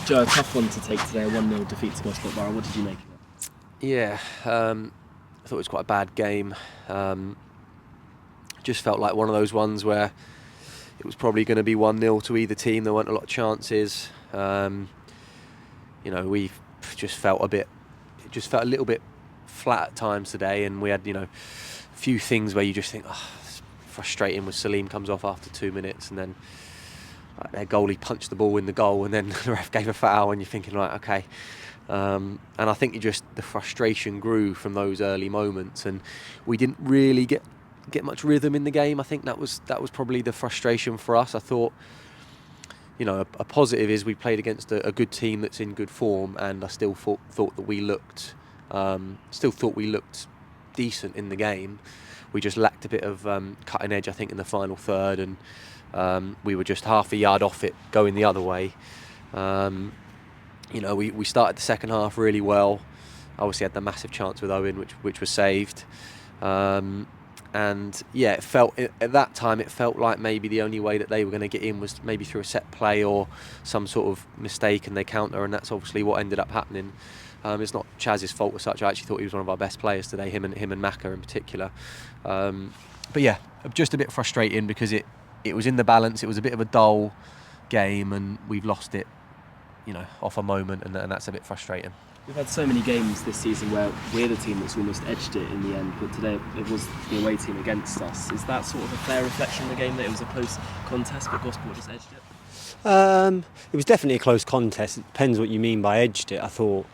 Joe, a tough one to take today, a 1-0 defeat to Gosport Borough. What did you make of it? Yeah, I thought it was quite a bad game. Just felt like one of those ones where it was probably going to be 1-0 to either team. There weren't a lot of chances. We just felt a little bit flat at times today, and we had, a few things where you just think, it's frustrating when Salim comes off after 2 minutes, and then their goalie punched the ball in the goal, and then the ref gave a foul, and you're thinking, right, okay. And I think the frustration grew from those early moments, and we didn't really get much rhythm in the game. I think that was probably the frustration for us. I thought, a positive is we played against a good team that's in good form, and I still thought that we looked decent in the game. We just lacked a bit of cutting edge, I think, in the final third, and we were just half a yard off it going the other way. We started the second half really well. Obviously had the massive chance with Owen, which was saved. At that time it felt like maybe the only way that they were going to get in was maybe through a set play or some sort of mistake, and they counter, and that's obviously what ended up happening. It's not Chaz's fault as such. I actually thought he was one of our best players today, him and Maka in particular. Just a bit frustrating because it was in the balance. It was a bit of a dull game, and we've lost it, off a moment, and that's a bit frustrating. We've had so many games this season where we're the team that's almost edged it in the end, but today it was the away team against us. Is that sort of a fair reflection of the game, that it was a close contest but Gosport just edged it? It was definitely a close contest. It depends what you mean by edged it. I thought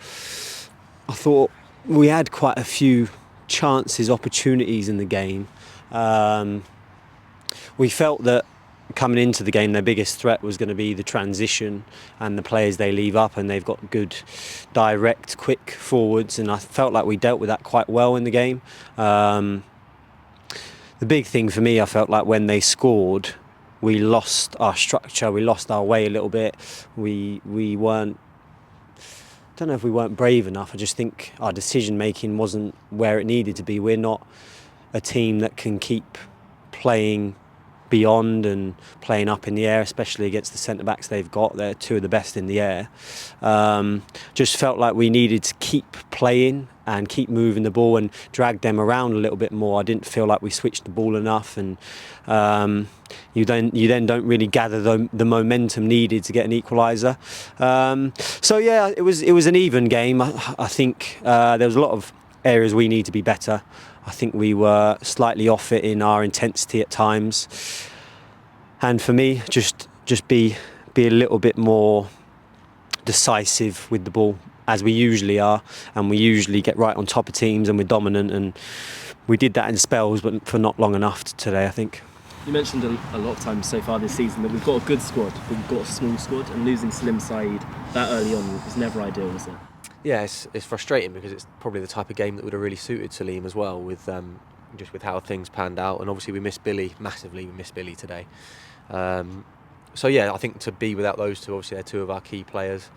we had quite a few chances, opportunities in the game. We felt that coming into the game, their biggest threat was going to be the transition and the players they leave up, and they've got good, direct, quick forwards, and I felt like we dealt with that quite well in the game. The big thing for me, I felt like when they scored, we lost our structure, we lost our way a little bit. We weren't, I don't know if we weren't brave enough. I just think our decision making wasn't where it needed to be. We're not a team that can keep playing beyond and playing up in the air, especially against the centre-backs they've got. They're two of the best in the air. Just felt like we needed to keep playing and keep moving the ball and drag them around a little bit more. I didn't feel like we switched the ball enough, and you then don't really gather the momentum needed to get an equaliser. It was an even game. I think there was a lot of areas we need to be better. I think we were slightly off it in our intensity at times, and for me, just be a little bit more decisive with the ball, as we usually are, and we usually get right on top of teams and we're dominant, and we did that in spells, but for not long enough today, I think. You mentioned a lot of times so far this season that we've got a good squad, but we've got a small squad, and losing Salim Saeed that early on was never ideal, was it? Yeah, it's frustrating because it's probably the type of game that would have really suited Salim as well, with how things panned out, and obviously we missed Billy massively. We missed Billy today, I think to be without those two, obviously they're two of our key players.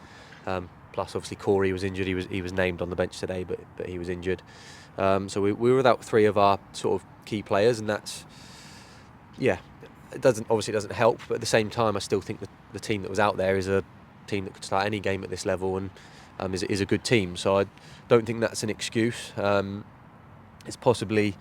Plus, obviously Corey was injured. He was named on the bench today, but he was injured. So we were without three of our sort of key players, and that's it doesn't help. But at the same time, I still think that the team that was out there is a team that could start any game at this level, and is a good team. So I don't think that's an excuse. It's possibly,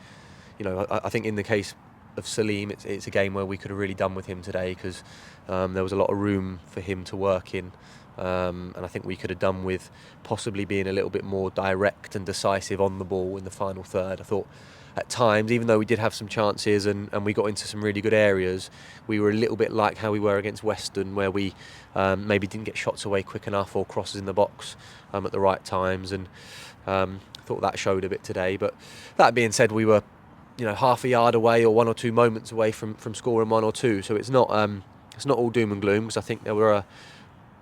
I think in the case of Salim, it's a game where we could have really done with him today, because there was a lot of room for him to work in. And I think we could have done with possibly being a little bit more direct and decisive on the ball in the final third. I thought at times, even though we did have some chances and we got into some really good areas, we were a little bit like how we were against Western, where we maybe didn't get shots away quick enough or crosses in the box at the right times, and I thought that showed a bit today. But that being said, we were half a yard away or one or two moments away from scoring one or two, so it's not all doom and gloom, because I think there were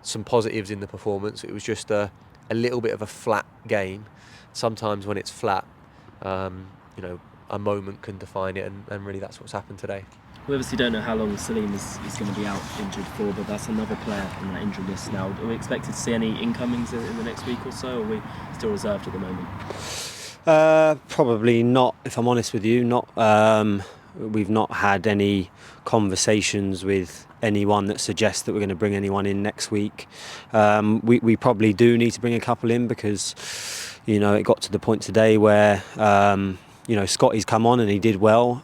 some positives in the performance. It was just a little bit of a flat game. Sometimes when it's flat, a moment can define it, and really that's what's happened today. We obviously don't know how long Salim is going to be out injured for, but that's another player on that injury list now. Are we expected to see any incomings in the next week or so, or are we still reserved at the moment? Probably not, if I'm honest with you. We've not had any conversations with anyone that suggests that we're going to bring anyone in next week. We probably do need to bring a couple in because, you know, it got to the point today where, you know, Scotty's come on and he did well,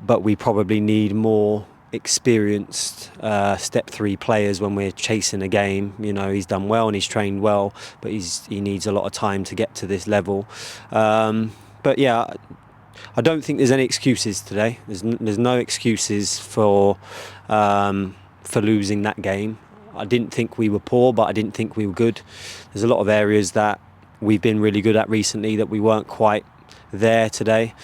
but we probably need more experienced step 3 players when we're chasing a game. You know, he's done well and he's trained well, but he needs a lot of time to get to this level. But yeah, I don't think there's any excuses today. There's no excuses for losing that game. I didn't think we were poor, but I didn't think we were good. There's a lot of areas that we've been really good at recently that we weren't quite there today.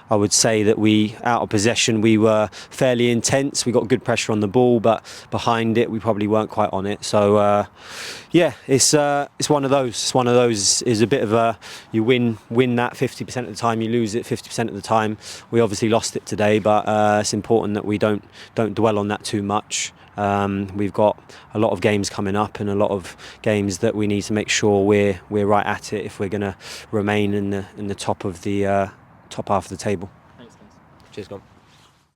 I would say that out of possession, we were fairly intense. We got good pressure on the ball, but behind it, we probably weren't quite on it. So, yeah, it's one of those. It's one of those. Is a bit of a you win that 50% of the time, you lose it 50% of the time. We obviously lost it today, but it's important that we don't dwell on that too much. We've got a lot of games coming up and a lot of games that we need to make sure we're right at it if we're going to remain in the top of the top half of the table. Thanks, guys. Cheers, Gone.